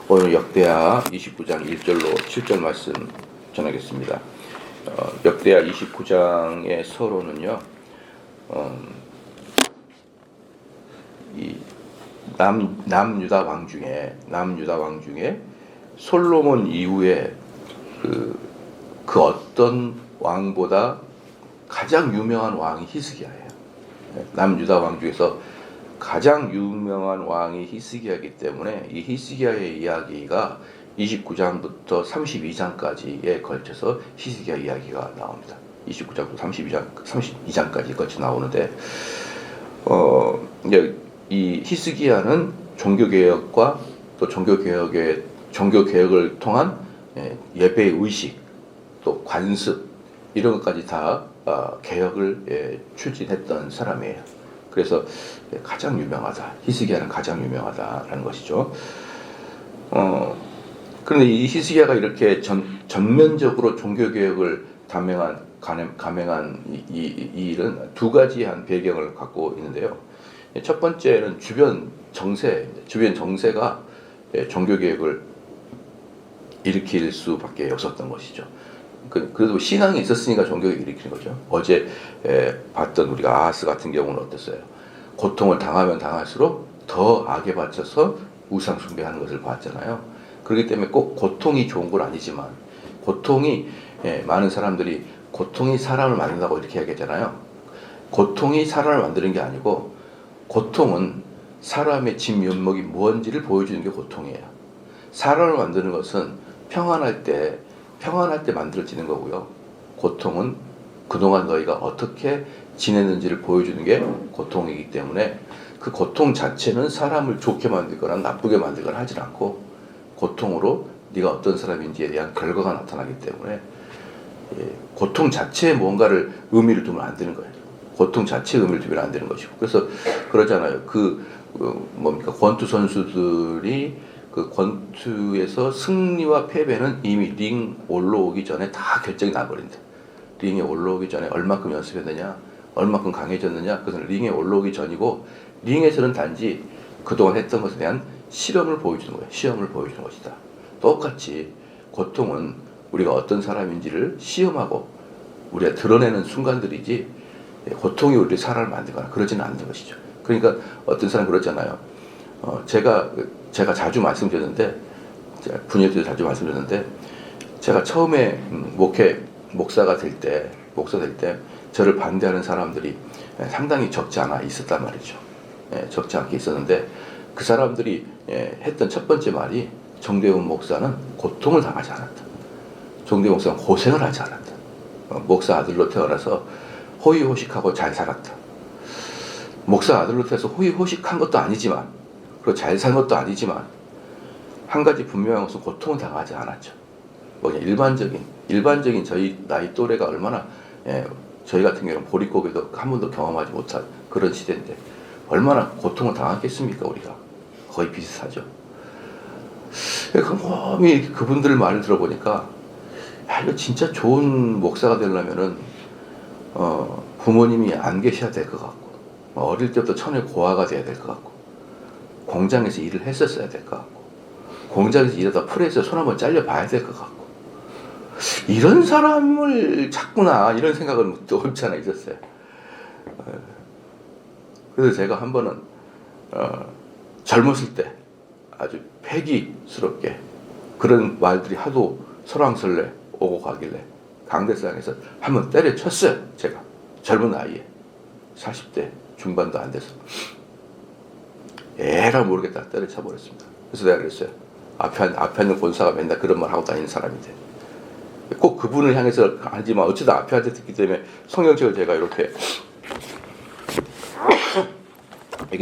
오늘 역대하 29장 1절로 7절 말씀 전하겠습니다. 역대하 29장의 서론은요, 이 남유다 왕 중에 솔로몬 이후에 그 어떤 왕보다 가장 유명한 왕이 히스기야예요. 남유다 왕 중에서 가장 유명한 왕이 히스기야이기 때문에 이 히스기야의 이야기가 29장부터 32장까지에 걸쳐서 히스기야 이야기가 나옵니다. 29장부터 32장까지 걸쳐 나오는데, 이제 이 히스기야는 종교개혁과 또 종교개혁을 통한 예배 의식, 또 관습 이런 것까지 다 개혁을 추진했던 사람이에요. 그래서 가장 유명하다. 히스기야는 가장 유명하다라는 것이죠. 그런데 이 히스기야가 이렇게 전면적으로 종교개혁을 감행한 이 일은 두 가지의 배경을 갖고 있는데요. 첫 번째는 주변 정세가 종교개혁을 일으킬 수밖에 없었던 것이죠. 그래도 신앙이 있었으니까 종교개혁을 일으키는 거죠. 어제 봤던 우리가 아하스 같은 경우는 어땠어요? 고통을 당하면 당할수록 더 악에 받쳐서 우상 숭배하는 것을 봤잖아요. 그렇기 때문에 꼭 고통이 좋은 건 아니지만 많은 사람들이 고통이 사람을 만든다고 이렇게 얘기하잖아요. 고통이 사람을 만드는 게 아니고, 고통은 사람의 진면목이 뭔지를 보여주는 게 고통이에요. 사람을 만드는 것은 평안할 때 만들어지는 거고요. 고통은 그동안 너희가 어떻게 지냈는지를 보여주는 게 고통이기 때문에, 그 고통 자체는 사람을 좋게 만들거나 나쁘게 만들거나 하진 않고, 고통으로 네가 어떤 사람인지에 대한 결과가 나타나기 때문에 고통 자체에 뭔가를 의미를 두면 안 되는 거예요. 고통 자체에 의미를 두면 안 되는 것이고, 그래서 그러잖아요. 권투 선수들이 그 권투에서 승리와 패배는 이미 링 올라오기 전에 다 결정이 나버린다. 링에 올라오기 전에 얼마큼 연습했느냐, 얼마큼 강해졌느냐, 그것은 링에 올라오기 전이고, 링에서는 단지 그동안 했던 것에 대한 실험을 보여주는 거예요. 시험을 보여주는 것이다. 똑같이 고통은 우리가 어떤 사람인지를 시험하고 우리가 드러내는 순간들이지, 고통이 우리 사람을 만들거나 그러지는 않는 것이죠. 그러니까 어떤 사람 그러잖아요. 제가 자주 말씀드렸는데, 분야에서 자주 말씀드렸는데, 제가 처음에 목사가 될 때 저를 반대하는 사람들이 상당히 적지 않아 있었단 말이죠. 적지 않게 있었는데, 그 사람들이 했던 첫 번째 말이, 정대훈 목사는 고통을 당하지 않았다. 정대훈 목사는 고생을 하지 않았다. 목사 아들로 태어나서 호의호식하고 잘 살았다. 목사 아들로 태어나서 호의호식한 것도 아니지만, 그리고 잘 산 것도 아니지만, 한 가지 분명한 것은 고통을 당하지 않았죠. 일반적인 저희 나이 또래가 얼마나, 저희 같은 경우는 보릿고개도 한 번도 경험하지 못한 그런 시대인데 얼마나 고통을 당했겠습니까? 우리가 거의 비슷하죠. 곰곰이 그분들 말을 들어보니까, 이거 진짜 좋은 목사가 되려면은 부모님이 안 계셔야 될 것 같고, 어릴 때부터 천의 고아가 돼야 될 것 같고, 공장에서 일을 했었어야 될 것 같고, 공장에서 일하다 프레스에 손 한번 잘려봐야 될 것 같고, 이런 사람을 찾구나, 이런 생각은 또 없지 않아 있었어요. 그래서 제가 한 번은 젊었을 때 아주 패기스럽게 그런 말들이 하도 설왕설래 오고 가길래 강대상에서 한번 때려쳤어요. 제가 젊은 나이에 40대 중반도 안 돼서 에라 모르겠다 때려쳐 버렸습니다. 그래서 내가 그랬어요. 앞에 있는 권사가 맨날 그런 말 하고 다니는 사람인데, 꼭 그분을 향해서 하지만 어쩌다 앞에 한테 듣기 때문에 성경책을 제가 이렇게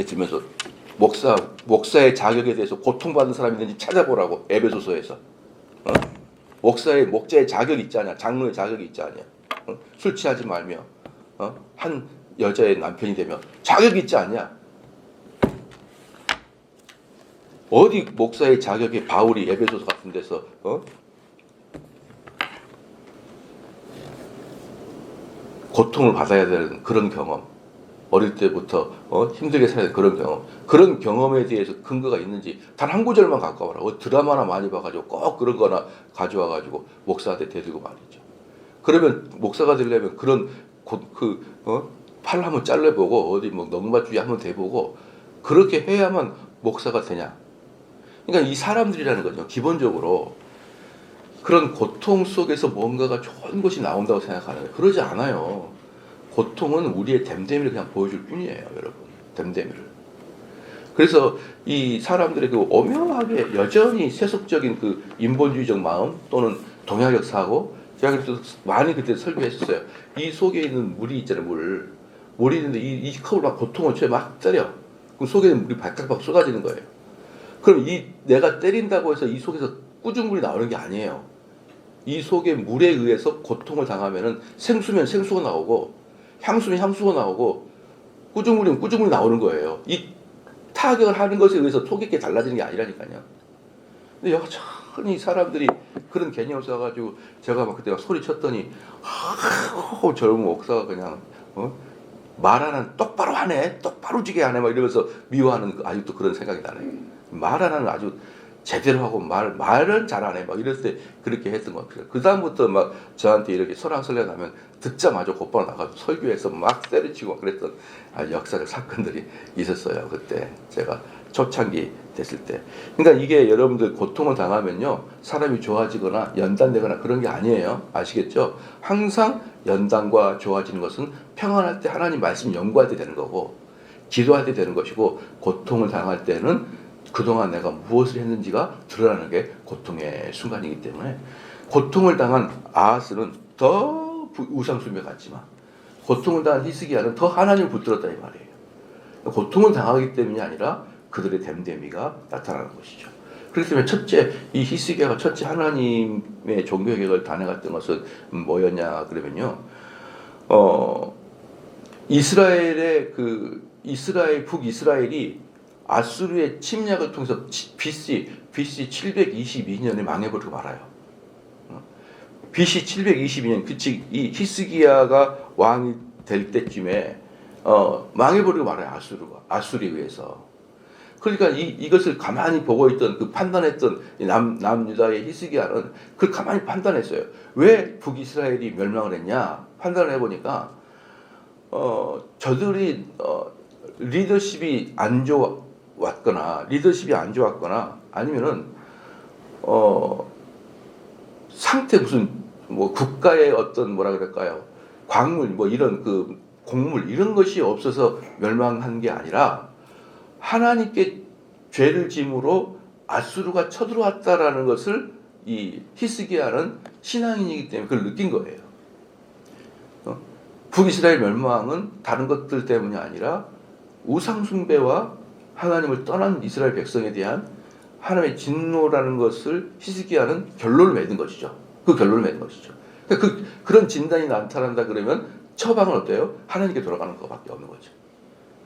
들면서 목사의 자격에 대해서 고통받는 사람이 있는지 찾아보라고, 에베소서에서. 목자의 자격이 있지 않냐, 장로의 자격이 있지 않냐, 술 취하지 말며, 한 여자의 남편이 되며 자격이 있지 않냐. 어디 목사의 자격이 바울이 에베소서 같은 데서 고통을 받아야 되는 그런 경험, 어릴 때부터 힘들게 살아야 그런 경험에 대해서 근거가 있는지 단 한 구절만 갖고 와라. 드라마나 많이 봐가지고 꼭 그런 거나 가져와가지고 목사한테 대들고 말이죠. 그러면 목사가 되려면 그런 팔 한번 잘라보고 어디 뭐 넉마주의 한번 대보고 그렇게 해야만 목사가 되냐. 그러니까 이 사람들이라는 거죠. 기본적으로 그런 고통 속에서 뭔가가 좋은 것이 나온다고 생각하는 거예요. 그러지 않아요. 고통은 우리의 댐댐이를 그냥 보여줄 뿐이에요, 여러분. 댐댐이를. 그래서 이 사람들의 그 오묘하게 여전히 세속적인 그 인본주의적 마음 또는 동양적 사고, 제가 그래서 많이 그때 설교했었어요. 이 속에 있는 물이 있잖아요, 물이 있는데 이 컵을 막 고통을 쳐에 막 때려. 그럼 속에 있는 물이 발칵발칵 쏟아지는 거예요. 그럼 내가 때린다고 해서 이 속에서 꾸중물이 나오는 게 아니에요. 이 속에 물에 의해서 고통을 당하면은 생수면 생수가 나오고 향수면 향수가 나오고 꾸중물이면 꾸중물이 나오는 거예요. 이 타격을 하는 것에 의해서 속이 이렇게 달라지는 게 아니라니까요. 근데 여전히 사람들이 그런 개념을 써가지고 제가 막 그때 막 소리쳤더니 젊은 목사가 그냥 말하는 똑바로 하네, 똑바로 지게 하네 막 이러면서 미워하는 아직도 그런 생각이 나네. 말하는 아주 제대로 하고 말은 잘하네 막 이랬을 때 그렇게 했던 것 같아요. 그 다음부터 막 저한테 이렇게 설왕설래 나면 듣자마자 곧바로 나가서 설교해서 막 때려치고 그랬던 역사적 사건들이 있었어요. 그때 제가 초창기 됐을 때. 그러니까 이게 여러분들 고통을 당하면요 사람이 좋아지거나 연단되거나 그런 게 아니에요. 아시겠죠? 항상 연단과 좋아지는 것은 평안할 때 하나님 말씀 연구할 때 되는 거고 기도할 때 되는 것이고 고통을 당할 때는 그동안 내가 무엇을 했는지가 드러나는 게 고통의 순간이기 때문에 고통을 당한 아하스는 더 우상숭배 같지만 고통을 당한 히스기야는 더 하나님을 붙들었다 이 말이에요. 고통을 당하기 때문이 아니라 그들의 댐댐이가 나타나는 것이죠. 그렇기 때문에 첫째 이 히스기야가 첫째 하나님의 종교개혁을 단행했던 것은 뭐였냐 그러면요 북이스라엘이 아수르의 침략을 통해서 BC 722년에 망해버리고 말아요. BC 722년 그치 이 히스기야가 왕이 될 때쯤에 망해버리고 말아요. 아수르에 의해서. 그러니까 이것을 가만히 보고 있던 그 판단했던 남유다의 히스기야는 그걸 가만히 판단했어요. 왜 북이스라엘이 멸망을 했냐 판단을 해보니까 저들이 리더십이 안 좋았거나 아니면은 상태 무슨 뭐 국가의 어떤 뭐라 그럴까요 광물 뭐 이런 그 곡물 이런 것이 없어서 멸망한 게 아니라 하나님께 죄를 짐으로 아수르가 쳐들어왔다라는 것을 이 히스기야는 신앙인이기 때문에 그걸 느낀 거예요. 북이스라엘 멸망은 다른 것들 때문이 아니라 우상숭배와 하나님을 떠난 이스라엘 백성에 대한 하나님의 진노라는 것을 히스기야는 결론을 맺은 것이죠. 그 결론을 맺은 것이죠. 그러니까 그런 진단이 나타난다 그러면 처방은 어때요? 하나님께 돌아가는 것밖에 없는 거죠.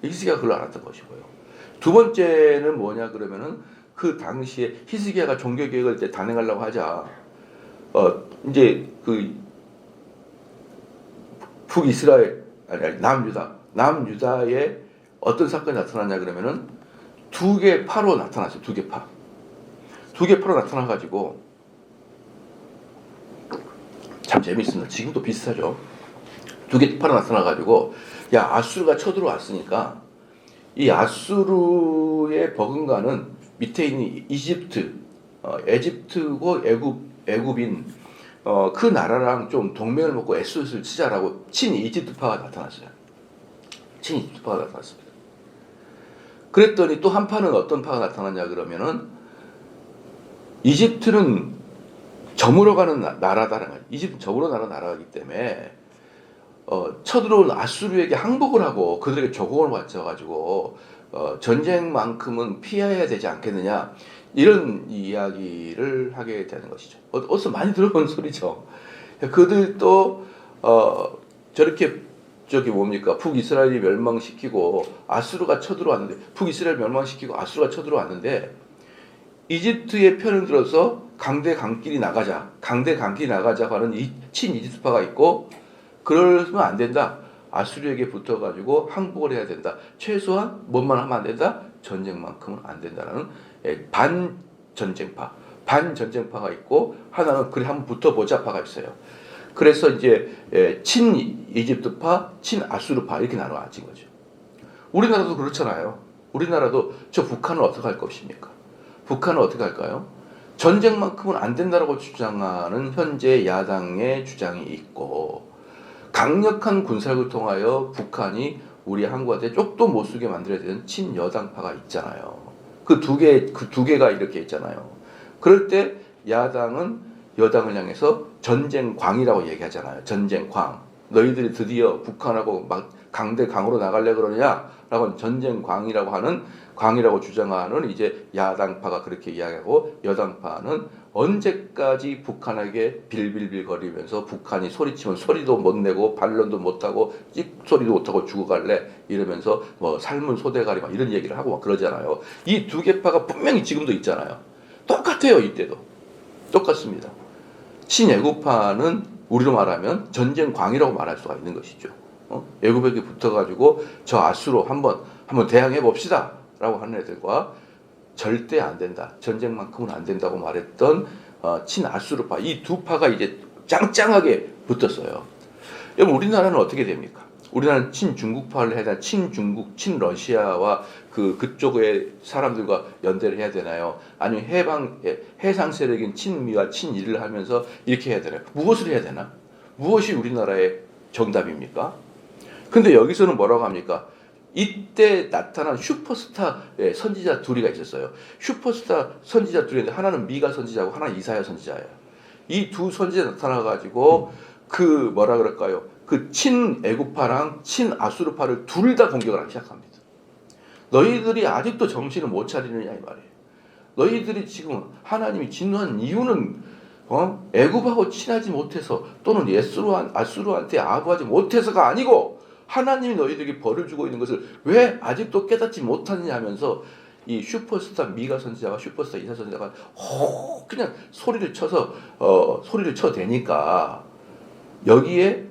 히스기야가 그걸 알았던 것이고요. 두 번째는 뭐냐 그러면은 그 당시에 히스기야가 종교개혁을 때 단행하려고 하자 이제 그 북이스라엘 아니 남유다에 어떤 사건이 나타났냐 그러면은 두 개 파로 나타났어요. 두 개 파로 나타나가지고 참 재밌습니다. 지금도 비슷하죠. 두 개 파로 나타나가지고 야 아수르가 쳐들어왔으니까 이 아수르의 버금가는 밑에 있는 이집트, 에집트고 애굽인 그 나라랑 좀 동맹을 맺고 애써를 치자라고 친이집트파가 나타났어요. 친이집트파가 나타났습니다. 그랬더니 또 한 파는 어떤 파가 나타났냐 그러면은 이집트는 저물어 가는 나라다라는 거예요. 이집트는 저물어 가는 나라이기 때문에 쳐들어온 아수르에게 항복을 하고 그들에게 조공을 바쳐가지고 전쟁만큼은 피해야 되지 않겠느냐 이런 이야기를 하게 되는 것이죠. 어디서 많이 들어본 소리죠. 그들도 저렇게 북이스라엘이 멸망시키고 아수르가 쳐들어왔는데 북이스라엘 멸망시키고 아수르가 쳐들어왔는데 이집트의 편을 들어서 강대 강길이 나가자 하는 이 친이집트파가 있고 그러면 안 된다. 아수르에게 붙어가지고 항복을 해야 된다. 최소한 뭐만 하면 안 된다? 전쟁만큼은 안 된다라는 반전쟁파가 있고 하나는 그래 한번 붙어보자파가 있어요. 그래서 이제 친 이집트파, 친 아수르파 이렇게 나눠진 거죠. 우리나라도 그렇잖아요. 우리나라도 저 북한은 어떻게 할 것입니까? 북한은 어떻게 할까요? 전쟁만큼은 안 된다라고 주장하는 현재 야당의 주장이 있고 강력한 군사력을 통하여 북한이 우리 한국한테 쪽도 못 쓰게 만들어야 되는 친여당파가 있잖아요. 그 두 개가 이렇게 있잖아요. 그럴 때 야당은 여당을 향해서 전쟁광이라고 얘기하잖아요. 전쟁광. 너희들이 드디어 북한하고 막 강대강으로 나가려 그러냐? 라고 전쟁광이라고 하는 광이라고 주장하는 이제 야당파가 그렇게 이야기하고 여당파는 언제까지 북한에게 빌빌빌거리면서 북한이 소리치면 소리도 못 내고 반론도 못하고 찍소리도 못하고 죽어갈래 이러면서 뭐 삶은 소대가리 막 이런 얘기를 하고 막 그러잖아요. 이 두 개파가 분명히 지금도 있잖아요. 똑같아요. 이때도 똑같습니다. 친애국파는 우리로 말하면 전쟁광이라고 말할 수가 있는 것이죠. 애국에게 붙어가지고 저 아수로 한번 대항해 봅시다 라고 하는 애들과 절대 안 된다. 전쟁만큼은 안 된다고 말했던 친아수르파 이 두 파가 이제 짱짱하게 붙었어요. 여러분 우리나라는 어떻게 됩니까? 우리나라는 친중국파를 해야 되나 친중국, 친러시아와 그쪽의 사람들과 연대를 해야 되나요? 아니면 해상 세력인 친미와 친일을 하면서 이렇게 해야 되나요? 무엇을 해야 되나? 무엇이 우리나라의 정답입니까? 근데 여기서는 뭐라고 합니까? 이때 나타난 슈퍼스타 선지자 둘이가 있었어요. 슈퍼스타 선지자 둘인데 하나는 미가 선지자고 하나는 이사야 선지자예요. 이 두 선지자 나타나가지고 뭐라 그럴까요? 그 친애국파랑 친아수르파를 둘 다 공격을 하기 시작합니다. 너희들이 아직도 정신을 못 차리느냐 이 말이에요. 너희들이 지금 하나님이 진노한 이유는 애굽하고 친하지 못해서 또는 아수르한테 아부하지 못해서가 아니고 하나님이 너희들에게 벌을 주고 있는 것을 왜 아직도 깨닫지 못하느냐 하면서 이 슈퍼스타 미가 선지자와 슈퍼스타 이사 선지자가 그냥 소리를 쳐대니까 여기에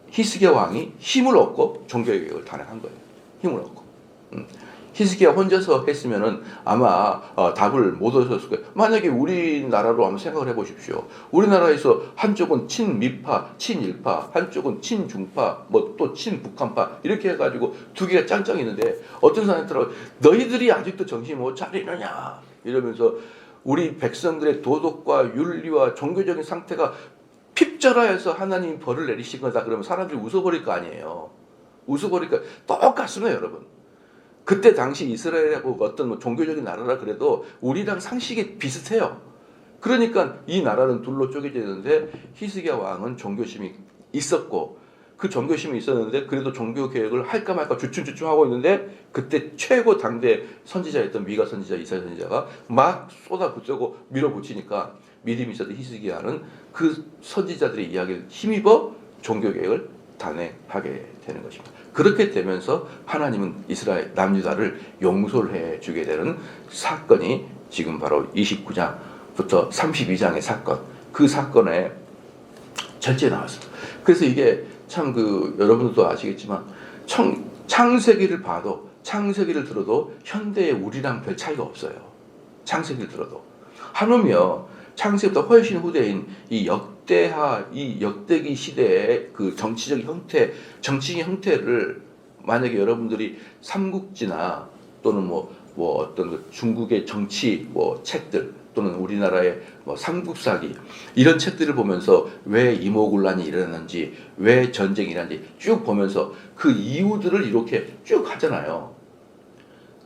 히스기야 왕이 힘을 얻고 종교개혁을 단행한 거예요. 힘을 얻고. 히스기야 혼자서 했으면은 아마 답을 못 얻었을 거예요. 만약에 우리나라로 한번 생각을 해보십시오. 우리나라에서 한쪽은 친미파, 친일파, 한쪽은 친중파, 뭐 또 친북한파 이렇게 해가지고 두 개가 짱짱 있는데 어떤 사람들은 너희들이 아직도 정신 못 차리느냐 이러면서 우리 백성들의 도덕과 윤리와 종교적인 상태가 핍절하여서 하나님이 벌을 내리신 거다 그러면 사람들이 웃어버릴 거 아니에요. 웃어버리니까 똑같습니다, 여러분. 그때 당시 이스라엘하고 어떤 종교적인 나라라 그래도 우리랑 상식이 비슷해요. 그러니까 이 나라는 둘로 쪼개져 있는데 히스기야 왕은 종교심이 있었고 그 종교심이 있었는데 그래도 종교 개혁을 할까 말까 주춤주춤 하고 있는데 그때 최고 당대 선지자였던 미가 선지자, 이사야 선지자가 막 쏟아붓고 밀어붙이니까 믿음이 있었던 히스기야는 그 선지자들의 이야기를 힘입어 종교 개혁을 단행하게 되는 것입니다. 그렇게 되면서 하나님은 이스라엘 남유다를 용서를 해주게 되는 사건이 지금 바로 29장부터 32장의 사건, 그 사건에 전체에 나왔습니다. 그래서 이게 참 여러분들도 아시겠지만 창세기를 봐도 창세기를 들어도 현대의 우리랑 별 차이가 없어요. 창세기를 들어도 하물며 창세기보다 훨씬 후대인 이 역대기 시대의 그 정치적인 형태를 만약에 여러분들이 삼국지나 또는 뭐 어떤 중국의 정치 책들 또는 우리나라의 삼국사기 이런 책들을 보면서 왜 이모군란이 일어났는지 왜 전쟁이 일어났는지 쭉 보면서 그 이유들을 이렇게 쭉 하잖아요.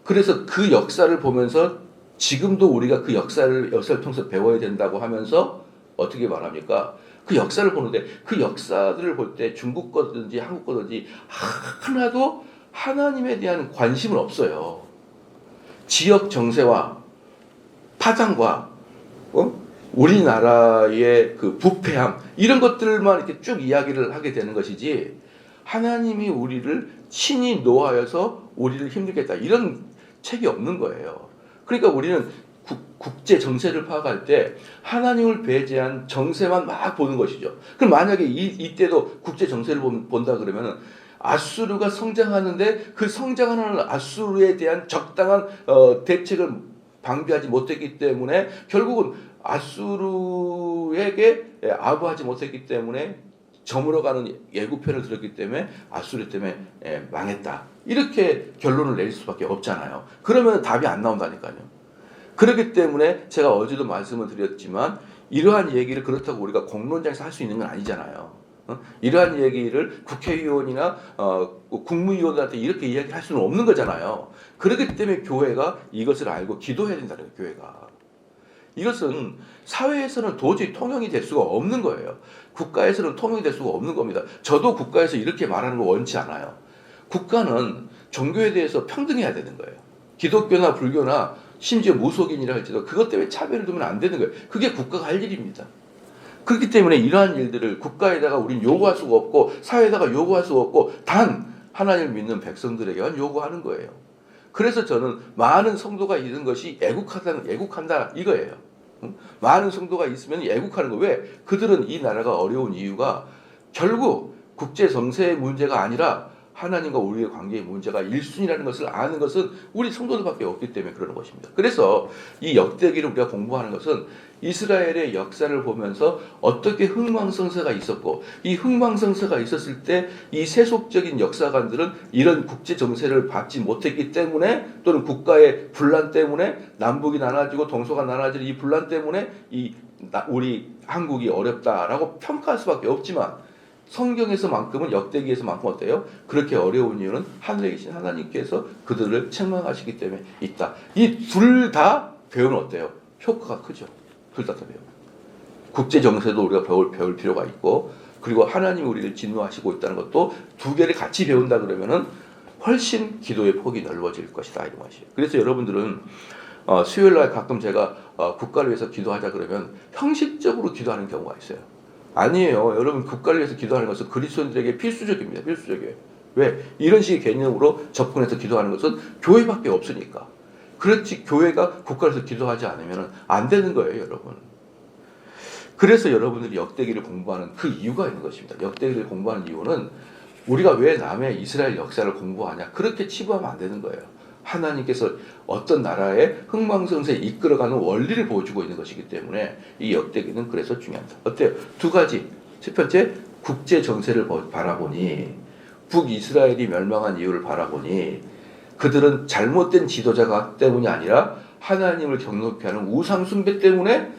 그래서 그 역사를 보면서 지금도 우리가 그 역사를 통해서 배워야 된다고 하면서 어떻게 말합니까? 그 역사를 보는데 그 역사들을 볼 때 중국 거든지 한국 거든지 하나도 하나님에 대한 관심은 없어요. 지역 정세와 파장과 우리나라의 그 부패함 이런 것들만 이렇게 쭉 이야기를 하게 되는 것이지 하나님이 우리를 친히 노하여서 우리를 힘들게 했다 이런 책이 없는 거예요. 그러니까 우리는 국제 정세를 파악할 때 하나님을 배제한 정세만 막 보는 것이죠. 그럼 만약에 이때도 국제 정세를 본다 그러면은 아수르가 성장하는데 그 성장하는 아수르에 대한 적당한 대책을 방비하지 못했기 때문에 결국은 아수르에게 아부하지 못했기 때문에 저물어가는 예고편을 들었기 때문에 아수르 때문에 망했다. 이렇게 결론을 내릴 수밖에 없잖아요. 그러면 답이 안 나온다니까요. 그렇기 때문에 제가 어제도 말씀을 드렸지만 이러한 얘기를 그렇다고 우리가 공론장에서 할 수 있는 건 아니잖아요. 이러한 얘기를 국회의원이나 국무위원들한테 이렇게 이야기할 수는 없는 거잖아요. 그렇기 때문에 교회가 이것을 알고 기도해야 된다는 거예요. 교회가. 이것은 사회에서는 도저히 통용이 될 수가 없는 거예요. 국가에서는 통용이 될 수가 없는 겁니다. 저도 국가에서 이렇게 말하는 거 원치 않아요. 국가는 종교에 대해서 평등해야 되는 거예요. 기독교나 불교나 심지어 무속인이라 할지도 그것 때문에 차별을 두면 안 되는 거예요. 그게 국가가 할 일입니다. 그렇기 때문에 이러한 일들을 국가에다가 우리는 요구할 수가 없고 사회에다가 요구할 수가 없고 단 하나님을 믿는 백성들에게만 요구하는 거예요. 그래서 저는 많은 성도가 있는 것이 애국한다 이거예요. 많은 성도가 있으면 애국하는 거. 왜? 그들은 이 나라가 어려운 이유가 결국 국제 정세의 문제가 아니라 하나님과 우리의 관계의 문제가 1순위라는 것을 아는 것은 우리 성도들밖에 없기 때문에 그러는 것입니다. 그래서 이 역대기를 우리가 공부하는 것은 이스라엘의 역사를 보면서 어떻게 흥망성쇠가 있었고 이 흥망성쇠가 있었을 때 이 세속적인 역사관들은 이런 국제 정세를 받지 못했기 때문에 또는 국가의 분란 때문에 남북이 나눠지고 동서가 나눠지는 이 분란 때문에 우리 한국이 어렵다라고 평가할 수밖에 없지만 성경에서만큼은 역대기에서만큼 어때요? 그렇게 어려운 이유는 하늘에 계신 하나님께서 그들을 책망하시기 때문에 있다. 이 둘 다 배우면 어때요? 효과가 크죠. 둘 다 배우면. 국제 정세도 우리가 배울 필요가 있고 그리고 하나님이 우리를 진노하시고 있다는 것도 두 개를 같이 배운다 그러면은 훨씬 기도의 폭이 넓어질 것이다 이런 것이에요. 그래서 여러분들은 수요일 날 가끔 제가 국가를 위해서 기도하자 그러면 형식적으로 기도하는 경우가 있어요. 아니에요. 여러분 국가를 위해서 기도하는 것은 그리스도인들에게 필수적입니다. 필수적이에요. 왜? 이런 식의 개념으로 접근해서 기도하는 것은 교회밖에 없으니까. 그렇지 교회가 국가를 위해서 기도하지 않으면 안 되는 거예요. 여러분. 그래서 여러분들이 역대기를 공부하는 그 이유가 있는 것입니다. 역대기를 공부하는 이유는 우리가 왜 남의 이스라엘 역사를 공부하냐. 그렇게 치부하면 안 되는 거예요. 하나님께서 어떤 나라의 흥망성쇠에 이끌어가는 원리를 보여주고 있는 것이기 때문에 이 역대기는 그래서 중요합니다. 어때요? 두 가지. 첫 번째, 국제 정세를 바라보니 북이스라엘이 멸망한 이유를 바라보니 그들은 잘못된 지도자가 때문이 아니라 하나님을 경롭게 하는 우상 숭배 때문에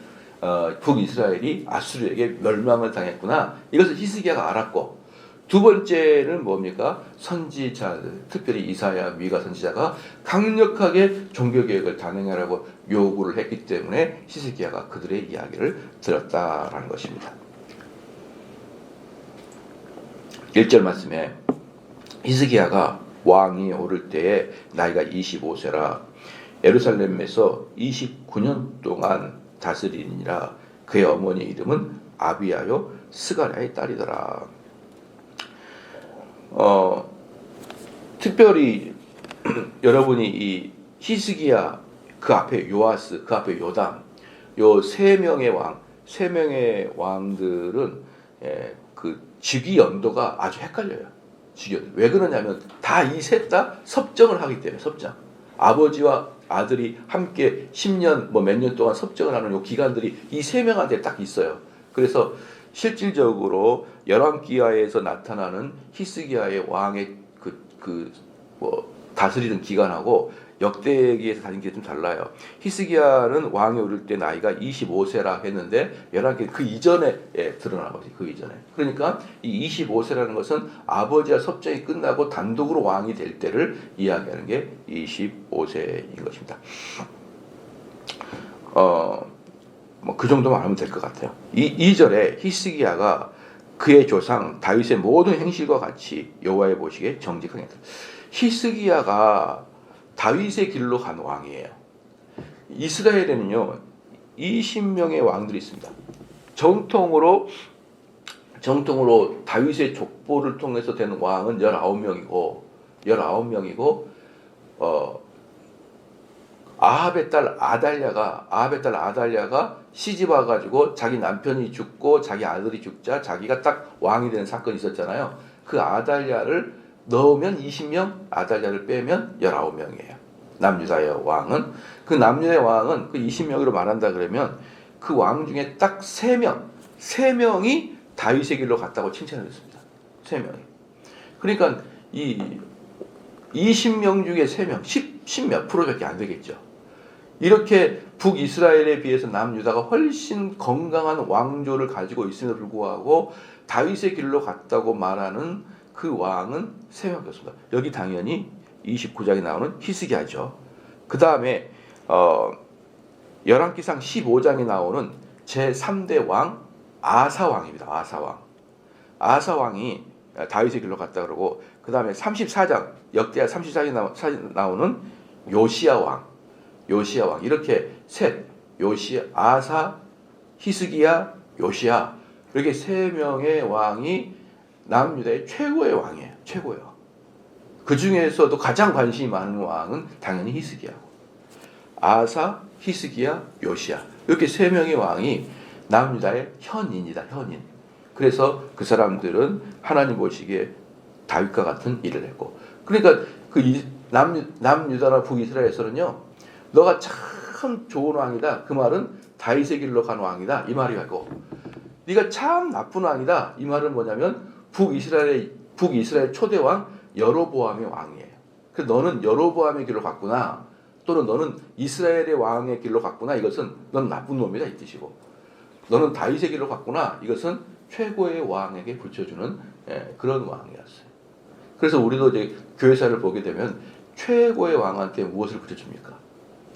북이스라엘이 아수르에게 멸망을 당했구나. 이것을 히스기야가 알았고 두 번째는 뭡니까? 선지자들, 특별히 이사야, 미가 선지자가 강력하게 종교개혁을 단행하라고 요구를 했기 때문에 히스기야가 그들의 이야기를 들었다라는 것입니다. 1절 말씀에 히스기야가 왕이 오를 때에 나이가 25세라 예루살렘에서 29년 동안 다스리니라. 그의 어머니 이름은 아비야요 스가랴의 딸이더라. 특별히 여러분이 이 히스기야 그 앞에 요아스 그 앞에 요담 요 세 명의 왕들은 그 즉위 연도가 아주 헷갈려요. 즉위 연도. 왜 그러냐면 다 이 셋 다 섭정을 하기 때문에 섭정. 아버지와 아들이 함께 10년 몇 년 동안 섭정을 하는 요 기간들이 이 세 명한테 딱 있어요. 그래서 실질적으로 열왕기하에서 나타나는 히스기야의 왕의 다스리는 기간하고 역대기에서 다른 게 좀 달라요. 히스기야는 왕이 오를 때 나이가 25세라 했는데 열왕기 그 이전에 드러나거든요. 그 이전에. 그러니까 이 25세라는 것은 아버지와 섭정이 끝나고 단독으로 왕이 될 때를 이야기하는 게 25세인 것입니다. 그 정도만 하면 될 것 같아요. 2절에 히스기야가 그의 조상 다윗의 모든 행실과 같이 여호와의 보시기에 정직하게 했다. 히스기야가 다윗의 길로 간 왕이에요. 이스라엘에는요 20명의 왕들이 있습니다. 정통으로 다윗의 족보를 통해서 된 왕은 19명이고 아합의 딸 아달랴가 시집 와가지고 자기 남편이 죽고 자기 아들이 죽자 자기가 딱 왕이 되는 사건이 있었잖아요. 그 아달랴를 넣으면 20명, 아달랴를 빼면 19명이에요. 남유다의 왕은. 그 남유다의 왕은 그 20명으로 말한다 그러면 그 왕 중에 딱 3명이 다윗의 길로 갔다고 칭찬을 했습니다. 3명이. 그러니까 이 20명 중에 3명, 10 몇 프로밖에 안 되겠죠. 이렇게 북이스라엘에 비해서 남유다가 훨씬 건강한 왕조를 가지고 있음에도 불구하고 다윗의 길로 갔다고 말하는 그 왕은 3명이었습니다. 여기 당연히 29장에 나오는 히스기야죠. 그 다음에 열왕기상 15장에 나오는 제3대 왕 아사왕입니다. 아사왕이 다윗의 길로 갔다 그러고, 그 다음에 34장 역대하 34장에 나오는 요시야왕 이렇게 셋, 요시야, 아사, 히스기야, 요시야, 이렇게 3명의 왕이 남유다의 최고의 왕이에요. 최고예요. 그 중에서도 가장 관심이 많은 왕은 당연히 히스기야고, 아사, 히스기야, 요시야, 이렇게 3명의 왕이 남유다의 현인이다. 현인. 그래서 그 사람들은 하나님 보시기에 다윗과 같은 일을 했고, 그러니까 그 남유다나 북이스라엘에서는요, 너가 참 좋은 왕이다, 그 말은 다윗의 길로 간 왕이다, 이 말이 되고, 네가 참 나쁜 왕이다, 이 말은 뭐냐면 북이스라엘 초대왕 여로보암의 왕이에요. 그래서 너는 여로보암의 길로 갔구나, 또는 너는 이스라엘의 왕의 길로 갔구나, 이것은 넌 나쁜 놈이다, 이 뜻이고, 너는 다윗의 길로 갔구나, 이것은 최고의 왕에게 붙여주는 그런 왕이었어요. 그래서 우리도 이제 교회사를 보게 되면 최고의 왕한테 무엇을 붙여줍니까?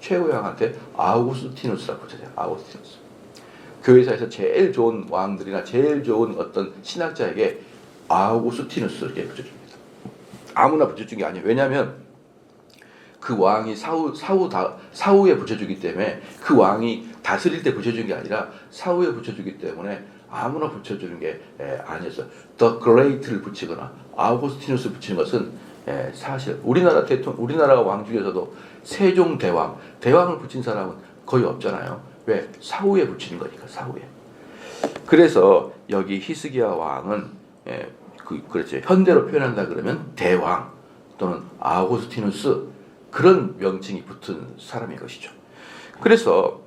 최고의 왕한테 아우구스티누스라고 붙여줘요. 아우구스티누스. 교회사에서 제일 좋은 왕들이나 제일 좋은 어떤 신학자에게 아우구스티누스 이렇게 붙여줍니다. 아무나 붙여준 게 아니에요. 왜냐하면 그 왕이 사후에 붙여주기 때문에, 그 왕이 다스릴 때 붙여준 게 아니라 사후에 붙여주기 때문에 아무나 붙여주는 게 아니었어요. The Great를 붙이거나 아우구스티누스 붙이는 것은 사실 우리나라 왕 중에서도 세종대왕을 붙인 사람은 거의 없잖아요. 왜? 사후에 붙이는 거니까, 사후에. 그래서 여기 히스기야 왕은 그렇죠. 현대로 표현한다 그러면 대왕 또는 아우구스티누스, 그런 명칭이 붙은 사람인 것이죠. 그래서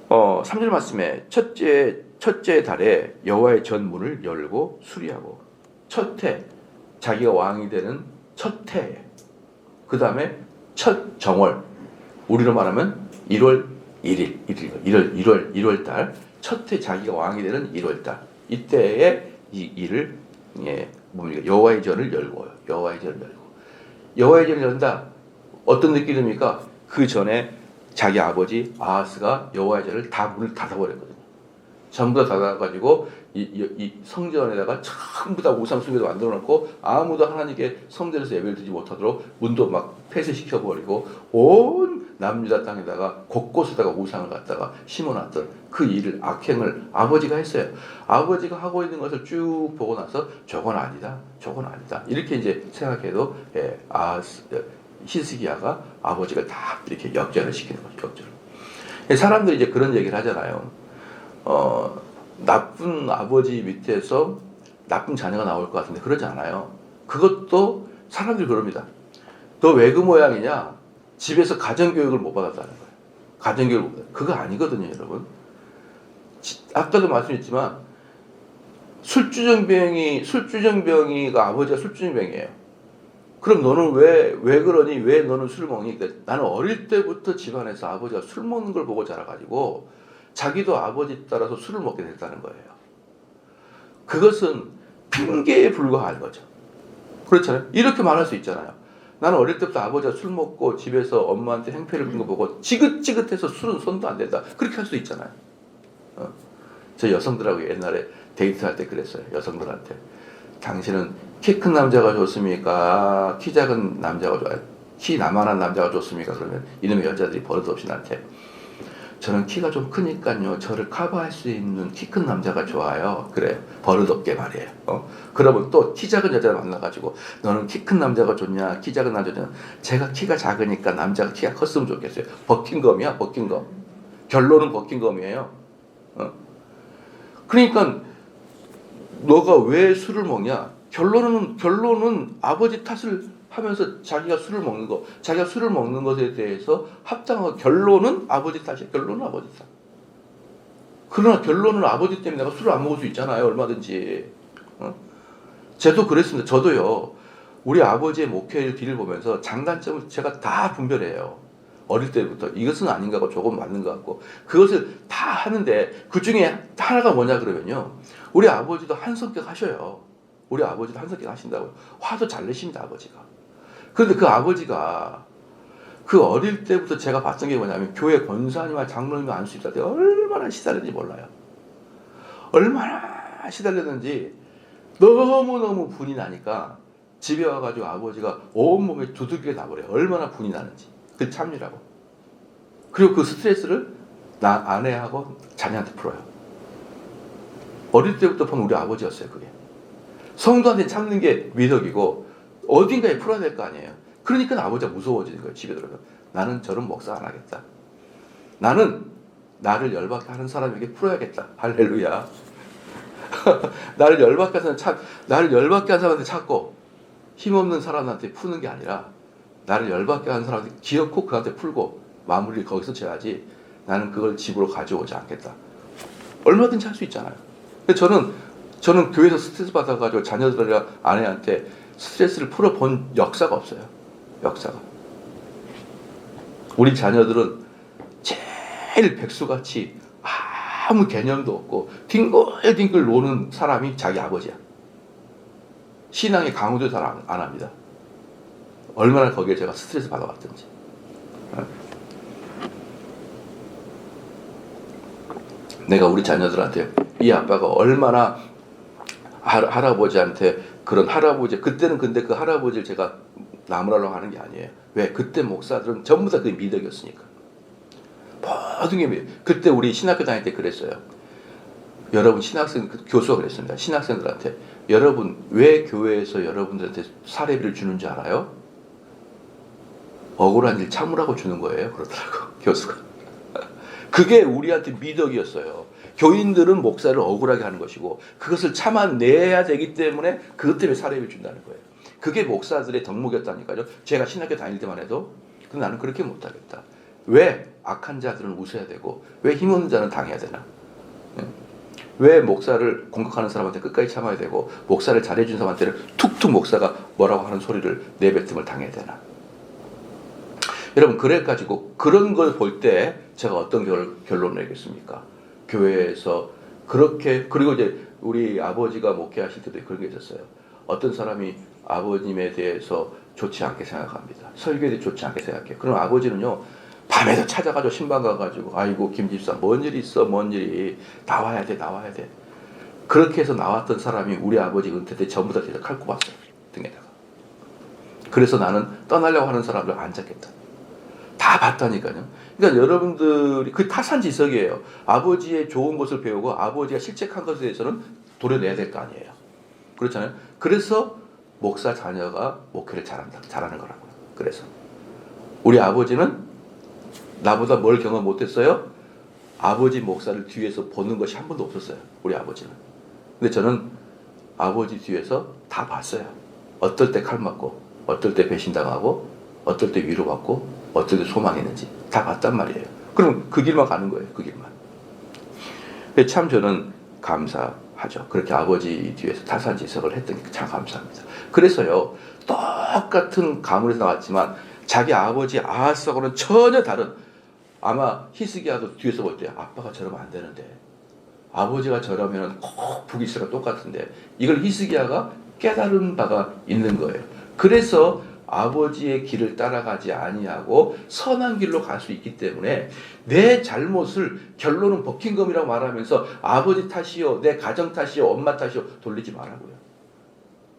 3절 말씀에 첫째 달에 여호와의 전문을 열고 수리하고, 첫 해, 자기가 왕이 되는 첫 해, 그 다음에 첫 정월, 우리로 말하면 1월 1월 달, 첫 해 자기가 왕이 되는 1월 달, 이때에 이 일을 여호와의 전을 열고요. 여호와의 전을 열다. 어떤 느낌입니까? 그 전에 자기 아버지 아하스가 여호와의 전을 다 문을 닫아버렸거든요. 전부 다 닫아가지고 이 성전에다가 전부 다 우상 숭배도 만들어 놓고 아무도 하나님께 성전에서 예배를 드리지 못하도록 문도 막 폐쇄시켜버리고 온 남유다 땅에다가 곳곳에다가 우상을 갖다가 심어놨던 그 일을, 악행을 아버지가 했어요. 아버지가 하고 있는 것을 쭉 보고 나서 저건 아니다 이렇게 이제 생각해도 히스기야가 아버지가 다 이렇게 역전을 시키는 거죠. 역전. 사람들이 이제 그런 얘기를 하잖아요. 나쁜 아버지 밑에서 나쁜 자녀가 나올 것 같은데 그러지 않아요. 그것도 사람들이 그럽니다. 너 왜 그 모양이냐? 집에서 가정교육을 못 받았다는 거예요. 가정교육을 못 받았다. 그거 아니거든요, 여러분. 아까도 말씀했지만 술주정뱅이가 아버지가 술주정뱅이에요. 그럼 너는 왜 그러니? 왜 너는 술을 먹니? 나는 어릴 때부터 집안에서 아버지가 술 먹는 걸 보고 자라가지고 자기도 아버지 따라서 술을 먹게 됐다는 거예요. 그것은 핑계에 불과한 거죠. 그렇잖아요. 이렇게 말할 수 있잖아요. 나는 어릴 때부터 아버지가 술 먹고 집에서 엄마한테 행패를 부린 거 보고 지긋지긋해서 술은 손도 안 댄다. 그렇게 할 수 있잖아요. 저 여성들하고 옛날에 데이트할 때 그랬어요. 여성들한테. 당신은 키 큰 남자가 좋습니까? 키 작은 남자가 좋아요? 키 나만한 남자가 좋습니까? 그러면 이놈의 여자들이 버릇없이 나한테, 저는 키가 좀 크니까요, 저를 커버할 수 있는 키 큰 남자가 좋아요. 그래요. 버릇없게 말이에요. 그러면 또 키 작은 여자를 만나가지고, 너는 키 큰 남자가 좋냐, 키 작은 남자가 좋냐? 제가 키가 작으니까 남자가 키가 컸으면 좋겠어요. 버킹검이야, 버킹검. 결론은 버킹검이에요. 그러니까 너가 왜 술을 먹냐? 결론은 아버지 탓을 하면서 자기가 술을 먹는 것에 대해서 합당하고 결론은 아버지 탓이야. 결론은 아버지 탓. 그러나 결론은 아버지 때문에 내가 술을 안 먹을 수 있잖아요. 얼마든지. 저도 그랬습니다. 저도요. 우리 아버지의 목회의 길을 보면서 장단점을 제가 다 분별해요. 어릴 때부터 이것은 아닌가 하고 조금 맞는 것 같고 그것을 다 하는데 그 중에 하나가 뭐냐 그러면요. 우리 아버지도 한 성격 하셔요. 우리 아버지도 한 성격 하신다고요. 화도 잘 내십니다. 아버지가. 그런데 그 아버지가 그 어릴 때부터 제가 봤던 게 뭐냐면 교회 권사님과 장로님을 안 수입할 때 얼마나 시달렸는지 몰라요. 얼마나 시달렸는지 너무너무 분이 나니까 집에 와가지고 아버지가 온몸에 두들겨 놔버려요. 얼마나 분이 나는지. 그 참느라고. 그리고 그 스트레스를 아내하고 자녀한테 풀어요. 어릴 때부터 본 우리 아버지였어요. 그게. 성도한테 참는 게 미덕이고 어딘가에 풀어야 될 거 아니에요. 그러니까 아버지가 무서워지는 거예요. 집에 들어가서. 나는 저런 목사 안 하겠다. 나는 나를 열받게 하는 사람에게 풀어야겠다. 할렐루야. 나를 열받게 하는 사람한테 찾고 힘없는 사람한테 푸는 게 아니라 나를 열받게 하는 사람한테 기어코 그한테 풀고 마무리를 거기서 지어야지 나는 그걸 집으로 가져오지 않겠다. 얼마든지 할 수 있잖아요. 저는 교회에서 스트레스 받아가지고 자녀들이랑 아내한테 스트레스를 풀어본 역사가 없어요. 역사가. 우리 자녀들은 제일 백수같이 아무 개념도 없고 뒹굴뒹굴 노는 사람이 자기 아버지야. 신앙의 강요도 잘 안 합니다. 얼마나 거기에 제가 스트레스 받아왔던지. 내가 우리 자녀들한테 이 아빠가 얼마나 할아버지한테 그런 할아버지 그때는 근데 그 할아버지를 제가 나무라려고 하는 게 아니에요. 왜? 그때 목사들은 전부 다 그 미덕이었으니까. 모든 게 미덕. 그때 우리 신학교 다닐 때 그랬어요. 여러분 교수가 그랬습니다. 신학생들한테 여러분 왜 교회에서 여러분들한테 사례비를 주는지 알아요? 억울한 일 참으라고 주는 거예요. 그러더라고 교수가. 그게 우리한테 미덕이었어요. 교인들은 목사를 억울하게 하는 것이고 그것을 참아내야 되기 때문에 그것 때문에 사례비를 준다는 거예요. 그게 목사들의 덕목이었다니까요. 제가 신학교 다닐 때만 해도 나는 그렇게 못하겠다. 왜 악한 자들은 웃어야 되고 왜 힘없는 자는 당해야 되나? 왜 목사를 공격하는 사람한테 끝까지 참아야 되고 목사를 잘해준 사람한테는 툭툭 목사가 뭐라고 하는 소리를 내뱉음을 당해야 되나? 여러분 그래가지고 그런 걸 볼 때 제가 어떤 결론을 내겠습니까? 교회에서 그렇게 그리고 이제 우리 아버지가 목회하실 때도 그런 게 있었어요. 어떤 사람이 아버님에 대해서 좋지 않게 생각합니다. 설교에 대해 좋지 않게 생각해요. 그럼 아버지는요 밤에도 찾아가지고 신방 가가지고 아이고 김 집사 뭔 일이 있어 뭔 일이 나와야 돼 그렇게 해서 나왔던 사람이 우리 아버지 은퇴 때 전부 다 칼 꼽았어요 등에다가. 그래서 나는 떠나려고 하는 사람들 안 잡겠다. 다 봤다니까요. 그러니까 여러분들이 그 타산지석이에요. 아버지의 좋은 것을 배우고 아버지가 실책한 것에 대해서는 도려내야 될 거 아니에요. 그렇잖아요. 그래서 목사 자녀가 목회를 잘하는 거라고요. 그래서 우리 아버지는 나보다 뭘 경험 못했어요? 아버지 목사를 뒤에서 보는 것이 한 번도 없었어요. 우리 아버지는. 근데 저는 아버지 뒤에서 다 봤어요. 어떨 때 칼 맞고 어떨 때 배신당하고 어떨 때 위로받고 어떨 때 소망했는지 다 봤단 말이에요. 그럼 그 길만 가는 거예요. 그 길만. 참 저는 감사하죠. 그렇게 아버지 뒤에서 타산지석을 했더니 참 감사합니다. 그래서요. 똑같은 가문에서 나왔지만 자기 아버지 아하스하고는 전혀 다른 아마 히스기야도 뒤에서 볼 때 아빠가 저러면 안 되는데 아버지가 저러면 꼭 북이스라엘 똑같은데 이걸 히스기야가 깨달은 바가 있는 거예요. 그래서 아버지의 길을 따라가지 아니하고 선한 길로 갈 수 있기 때문에 내 잘못을 결론은 버킹엄이라고 말하면서 아버지 탓이요 내 가정 탓이요 엄마 탓이요 돌리지 말라고요.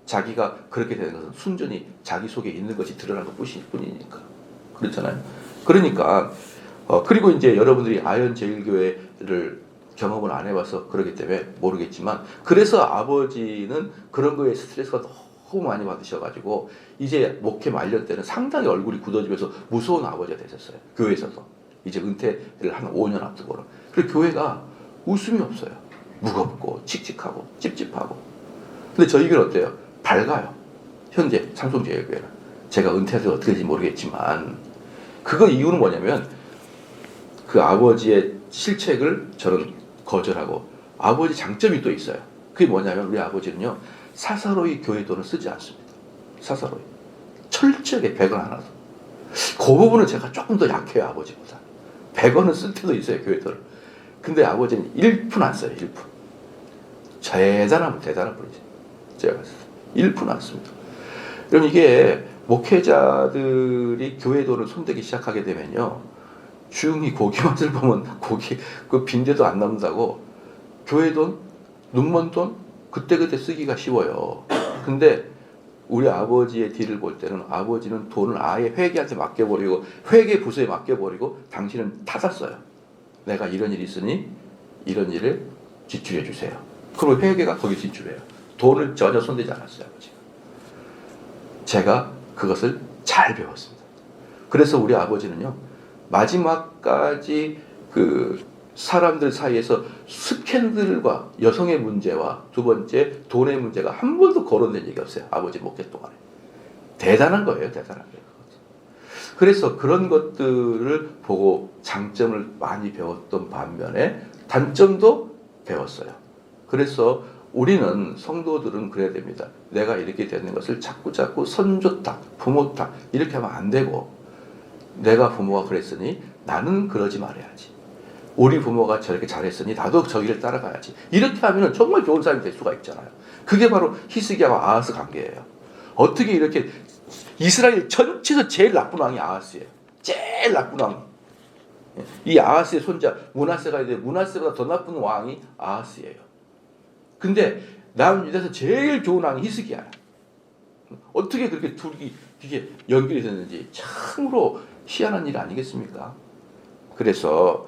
자기가 그렇게 되는 것은 순전히 자기 속에 있는 것이 드러난 것 뿐이니까. 그렇잖아요. 그러니까 그리고 이제 여러분들이 아현제일교회를 경험을 안 해봐서 그러기 때문에 모르겠지만 그래서 아버지는 그런 거에 스트레스가 너무 많이 받으셔가지고 이제 목회 말년 때는 상당히 얼굴이 굳어지면서 무서운 아버지가 되셨어요. 교회에서도. 이제 은퇴를 한 5년 앞두고는. 그리고 교회가 웃음이 없어요. 무겁고 칙칙하고 찝찝하고. 근데 저희 교회는 어때요? 밝아요. 현재 삼성제일교회는. 제가 은퇴해서 어떻게 될지 모르겠지만 그거 이유는 뭐냐면 그 아버지의 실책을 저는 거절하고 아버지 장점이 또 있어요. 그게 뭐냐면 우리 아버지는요. 사사로이 교회 돈을 쓰지 않습니다. 사사로이. 철저하게 100원 하나. 그 부분은 제가 조금 더 약해요. 아버지보다. 100원은 쓸 때도 있어요. 교회 돈을. 근데 아버지는 1푼 안 써요. 1푼. 대단한 분이지. 제가 봤을 때. 1푼 안 씁니다. 그럼 이게 목회자들이 교회 돈을 손대기 시작하게 되면요. 중이 고기 맛을 보면 고기 그 빈대도 안 남는다고 교회 돈, 눈먼 돈 그때그때 쓰기가 쉬워요. 근데 우리 아버지의 딜을 볼 때는 아버지는 돈을 아예 회계한테 맡겨버리고 회계 부서에 맡겨버리고 당신은 타다 써요. 내가 이런 일이 있으니 이런 일을 지출해 주세요. 그럼 회계가 거기 지출해요. 돈을 전혀 손대지 않았어요. 아버지가. 제가 그것을 잘 배웠습니다. 그래서 우리 아버지는요. 마지막까지 그 사람들 사이에서 스캔들과 여성의 문제와 두 번째 돈의 문제가 한 번도 거론된 적이 없어요. 아버지 목회 동안에. 대단한 거예요. 대단한 거예요. 그래서 그런 것들을 보고 장점을 많이 배웠던 반면에 단점도 배웠어요. 그래서 우리는 성도들은 그래야 됩니다. 내가 이렇게 되는 것을 자꾸 선조 탓, 부모 탓 이렇게 하면 안 되고 내가 부모가 그랬으니 나는 그러지 말아야지. 우리 부모가 저렇게 잘했으니 나도 저기를 따라가야지. 이렇게 하면 정말 좋은 사람이 될 수가 있잖아요. 그게 바로 히스기야와 아하스 관계예요. 어떻게 이렇게 이스라엘 전체에서 제일 나쁜 왕이 아하스예요. 제일 나쁜 왕. 이 아하스의 손자 므낫세가 있는데 므낫세보다 더 나쁜 왕이 아하스예요. 근데 남유다에서 제일 좋은 왕이 히스기야야. 어떻게 그렇게 둘이 이게 연결이 됐는지 참으로 희한한 일 아니겠습니까? 그래서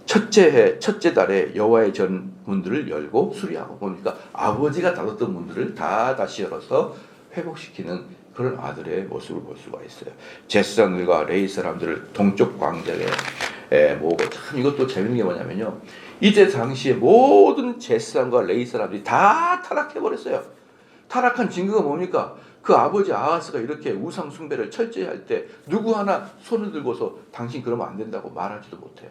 첫째 달에 여호와의 전 문들을 열고 수리하고 보니까 아버지가 닫았던 문들을 다 다시 열어서 회복시키는 그런 아들의 모습을 볼 수가 있어요. 제사장들과 레위 사람들을 동쪽 광장에 모으고 참 이것도 재밌는 게 뭐냐면요. 이때 당시에 모든 제사장과 레위 사람들이 다 타락해버렸어요. 타락한 증거가 뭡니까? 그 아버지 아하스가 이렇게 우상 숭배를 철저히 할 때 누구 하나 손을 들고서 당신 그러면 안 된다고 말하지도 못해요.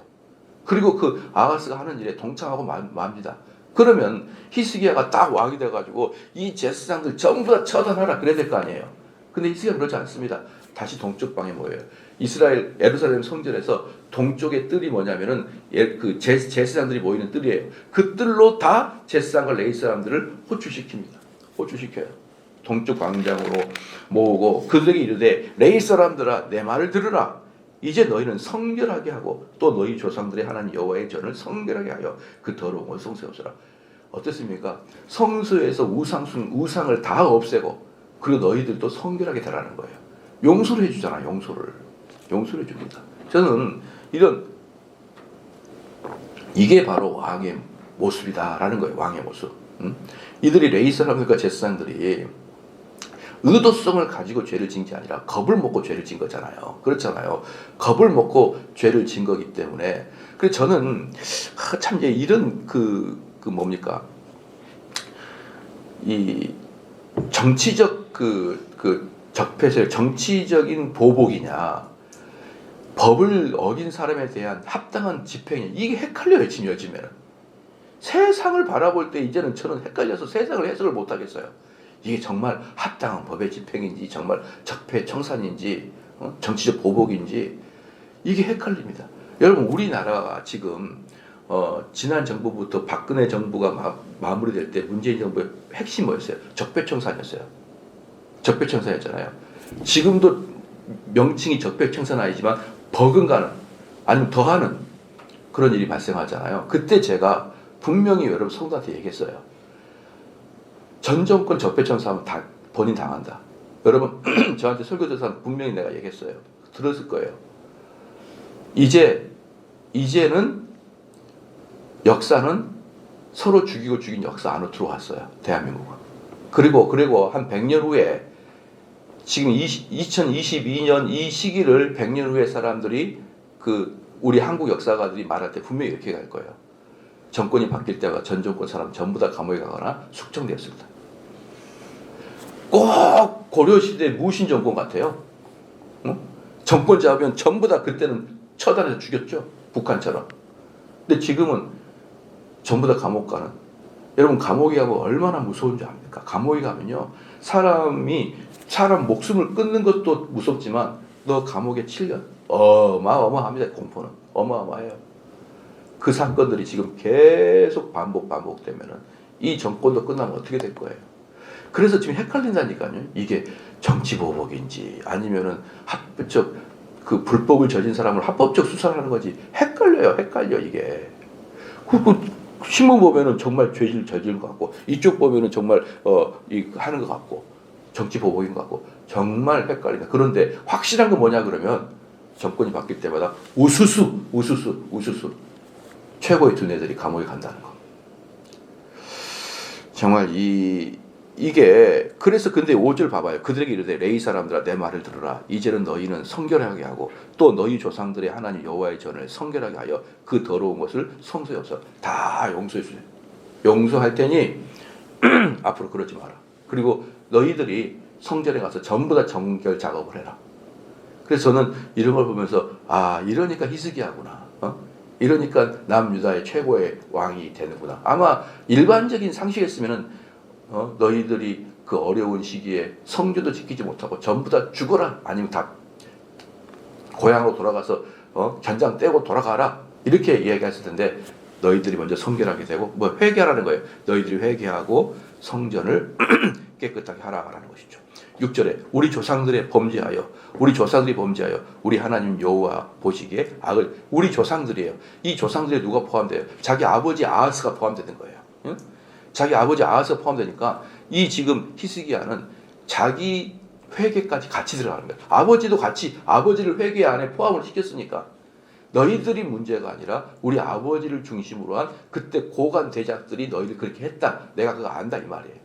그리고 그 아하스가 하는 일에 동참하고 맙니다. 그러면 히스기야가 딱 왕이 돼가지고 이 제사장들 전부 다 처단하라 그래야 될 거 아니에요. 근데 히스기야는 그렇지 않습니다. 다시 동쪽 방에 모여요. 이스라엘 예루살렘 성전에서 동쪽의 뜰이 뭐냐면은 그 제사장들이 모이는 뜰이에요. 그 뜰로 다 제사장과 레위 사람들을 호출시킵니다. 호출시켜요. 동쪽 광장으로 모으고 그들에게 이르되 레위 사람들아 내 말을 들으라. 이제 너희는 성결하게 하고 또 너희 조상들의 하나님 여호와의 전을 성결하게 하여 그 더러운 것을 성세우소라. 어떻습니까? 성소에서 우상을 다 없애고 그리고 너희들도 성결하게 되라는 거예요. 용서를 해주잖아. 용서를 해줍니다. 저는 이게 바로 왕의 모습이다라는 거예요. 왕의 모습. 이들이 레위 사람들과 제사장들이 의도성을 가지고 죄를 진 게 아니라 겁을 먹고 죄를 진 거잖아요. 그렇잖아요. 겁을 먹고 죄를 진 거기 때문에. 그래서 저는 참 이제 이런 뭡니까? 이 정치적 적폐세, 정치적인 보복이냐, 법을 어긴 사람에 대한 합당한 집행이냐, 이게 헷갈려요. 지금 요즘에는. 세상을 바라볼 때 이제는 저는 헷갈려서 세상을 해석을 못 하겠어요. 이게 정말 합당한 법의 집행인지 정말 적폐 청산인지 정치적 보복인지 이게 헷갈립니다. 여러분 우리나라가 지금 지난 정부부터 박근혜 정부가 마무리될 때 문재인 정부의 핵심 뭐였어요? 적폐 청산이었어요. 적폐 청산이었잖아요. 지금도 명칭이 적폐 청산 아니지만 버금가는 아니면 더하는 그런 일이 발생하잖아요. 그때 제가 분명히 여러분 성도한테 얘기했어요. 전 정권 적폐청산하면 다 본인 당한다. 여러분 저한테 설교조사 분명히 내가 얘기했어요. 들었을 거예요. 이제는 역사는 서로 죽이고 죽인 역사 안으로 들어왔어요. 대한민국은. 그리고 한 100년 후에 지금 2022년 이 시기를 100년 후에 사람들이 우리 한국 역사가들이 말할 때 분명히 이렇게 갈 거예요. 정권이 바뀔 때가 전 정권 사람 전부 다 감옥에 가거나 숙청되었습니다. 꼭 고려시대 무신 정권 같아요. 정권 잡으면 전부 다 그때는 처단해서 죽였죠. 북한처럼. 근데 지금은 전부 다 감옥 가는. 여러분 감옥에 가면 얼마나 무서운 줄 압니까? 감옥에 가면요. 사람 목숨을 끊는 것도 무섭지만 너 감옥에 7년. 어마어마합니다. 공포는. 어마어마해요. 그 사건들이 지금 계속 반복되면은 이 정권도 끝나면 어떻게 될 거예요? 그래서 지금 헷갈린다니까요. 이게 정치보복인지 아니면은 합법적 그 불법을 저진 사람을 합법적 수사를 하는 거지. 헷갈려 이게. 신문 보면은 정말 죄질 저지른 것 같고 이쪽 보면은 정말 하는 것 같고 정치보복인 것 같고 정말 헷갈린다. 그런데 확실한 건 뭐냐 그러면 정권이 바뀔 때마다 우수수 최고의 두뇌들이 감옥에 간다는 거. 정말 이게 그래서 근데 5절 봐봐요. 그들에게 이르되 레위 사람들아 내 말을 들으라. 이제는 너희는 성결하게 하고 또 너희 조상들의 하나님 여호와의 전을 성결하게 하여 그 더러운 것을 성소에 없어 다 용서해 주세요. 용서할 테니 앞으로 그러지 마라. 그리고 너희들이 성전에 가서 전부 다 정결 작업을 해라. 그래서 저는 이런 걸 보면서 이러니까 히스기야구나. 이러니까 남유다의 최고의 왕이 되는구나. 아마 일반적인 상식이었으면은 너희들이 그 어려운 시기에 성전도 지키지 못하고 전부 다 죽어라. 아니면 다 고향으로 돌아가서 견장 떼고 돌아가라. 이렇게 이야기했을 텐데 너희들이 먼저 성결하게 되고 회개하라는 거예요. 너희들이 회개하고 성전을 깨끗하게 하라라는 것이죠. 6절에 우리 조상들이 범죄하여 우리 하나님 여호와 보시기에 악을 우리 조상들이에요. 이 조상들에 누가 포함돼요? 자기 아버지 아하스가 포함되는 거예요. 응? 자기 아버지 아하스가 포함되니까 이 지금 히스기야는 자기 회개까지 같이 들어가는 거예요. 아버지도 같이 아버지를 회개 안에 포함을 시켰으니까 너희들이 문제가 아니라 우리 아버지를 중심으로 한 그때 고관 대작들이 너희들 그렇게 했다. 내가 그거 안다 이 말이에요.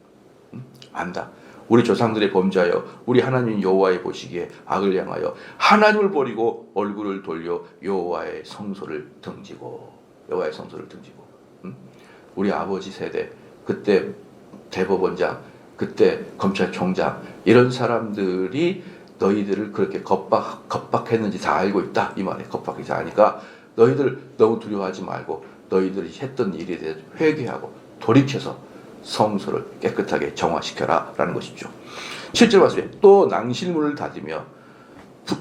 응? 안다. 우리 조상들의 범죄하여 우리 하나님 여호와의 보시기에 악을 향하여 하나님을 버리고 얼굴을 돌려 여호와의 성소를 등지고 우리 아버지 세대 그때 대법원장 그때 검찰총장 이런 사람들이 너희들을 그렇게 겁박했는지 다 알고 있다 이 말이에요. 겁박하지 않으니까 너희들 너무 두려워하지 말고 너희들이 했던 일에 대해서 회개하고 돌이켜서 성소를 깨끗하게 정화시켜라 라는 것이죠. 7절 말씀에 또 낭실문을 닫으며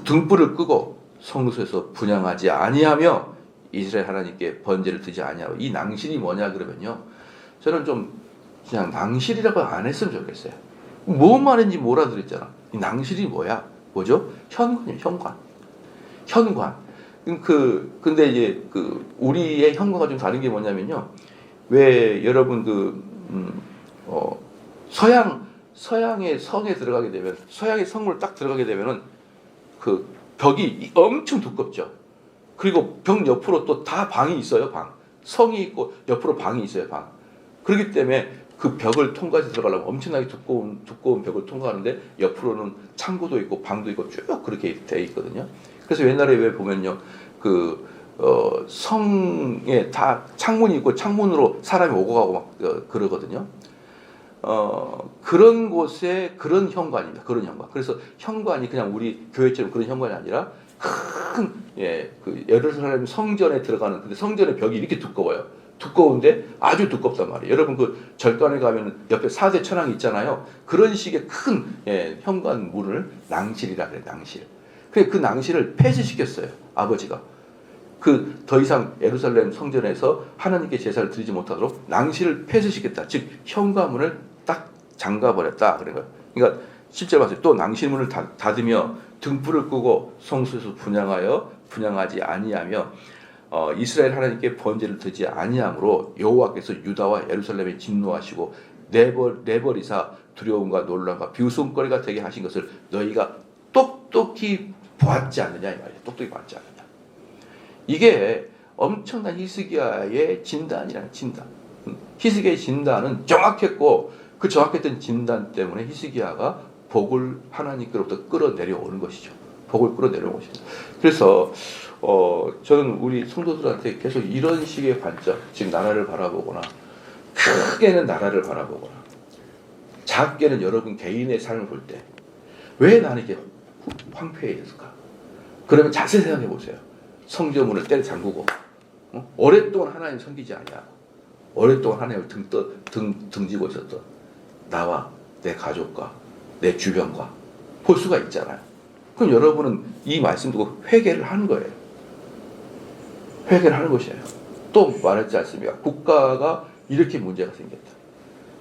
등불을 끄고 성소에서 분향하지 아니하며 이스라엘 하나님께 번제를 드지 아니하고 이 낭실이 뭐냐 그러면요. 저는 좀 그냥 낭실이라고 안 했으면 좋겠어요. 뭐 말인지 몰아들었잖아. 이 낭실이 뭐죠? 현관이에요. 현관. 근데 이제 우리의 현관과 좀 다른 게 뭐냐면요. 왜 여러분 서양의 성에 들어가게 되면 서양의 성을 딱 들어가게 되면은 그 벽이 엄청 두껍죠. 그리고 벽 옆으로 또 다 방이 있어요. 성이 있고 옆으로 방이 있어요. 그렇기 때문에 그 벽을 통과해서 들어가려면 엄청나게 두꺼운 벽을 통과하는데 옆으로는 창고도 있고 방도 있고 쭉 그렇게 돼 있거든요. 그래서 옛날에 왜 보면요 성에 다 창문이 있고 창문으로 사람이 오고 가고 막 그러거든요. 그런 곳에 그런 현관입니다. 그런 현관. 그래서 현관이 그냥 우리 교회처럼 그런 현관이 아니라 그 예루살렘 성전에 들어가는 근데 성전의 벽이 이렇게 두꺼워요. 두꺼운데 아주 두껍단 말이에요. 여러분 그 절간에 가면 옆에 4대 천왕이 있잖아요. 그런 식의 큰 현관 문을 낭실이라 그래요. 낭실. 그래 그 낭실을 폐쇄시켰어요. 아버지가. 더 이상 예루살렘 성전에서 하나님께 제사를 드리지 못하도록 낭실을 폐쇄시켰다. 즉 현관문을 딱 잠가버렸다. 그러니까 실제 말씀 또 낭실문을 닫으며 등불을 끄고 성소에서 분향하지 아니하며 이스라엘 하나님께 번제를 드지 아니함으로 여호와께서 유다와 예루살렘에 진노하시고 내버리사 두려움과 놀람과 비웃음거리가 되게 하신 것을 너희가 똑똑히 보았지 않느냐 이 말이에요. 똑똑히 보았지 않느냐. 이게 엄청난 히스기야의 진단이라는 진단. 히스기야의 진단은 정확했고 그 정확했던 진단 때문에 히스기야가 복을 하나님께로부터 끌어내려오는 것이죠. 복을 끌어내려오는 것이죠. 그래서 저는 우리 성도들한테 계속 이런 식의 관점, 즉 나라를 바라보거나 크게는 나라를 바라보거나 작게는 여러분 개인의 삶을 볼 때 왜 나는 이게 황폐해졌을까? 그러면 자세히 생각해 보세요. 성전문을 때려 잠그고 오랫동안 하나님 섬기지 않냐? 오랫동안 하나님을 등지고 있었던 나와 내 가족과 내 주변과 볼 수가 있잖아요. 그럼 여러분은 이 말씀 듣고 회개를 하는 거예요. 회개를 하는 것이에요. 또 말했지 않습니까? 국가가 이렇게 문제가 생겼다.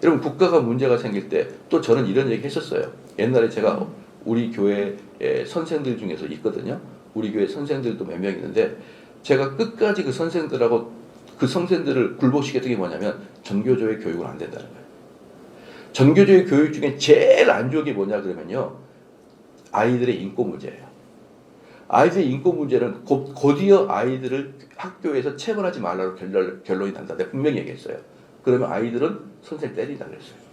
여러분 국가가 문제가 생길 때 또 저는 이런 얘기 했었어요. 옛날에 제가 우리 교회 선생들 중에서 있거든요. 우리 교회 선생들도 몇 명 있는데 제가 끝까지 그 선생들하고 그 선생들을 굴복시켰던 게 뭐냐면 전교조의 교육은 안 된다는 거예요. 전교조의 교육 중에 제일 안 좋은 게 뭐냐 그러면요. 아이들의 인권 문제예요. 아이들의 인권 문제는 곧이어 아이들을 학교에서 체벌하지 말라고 결론이 난다. 내가 분명히 얘기했어요. 그러면 아이들은 선생 때린다 그랬어요.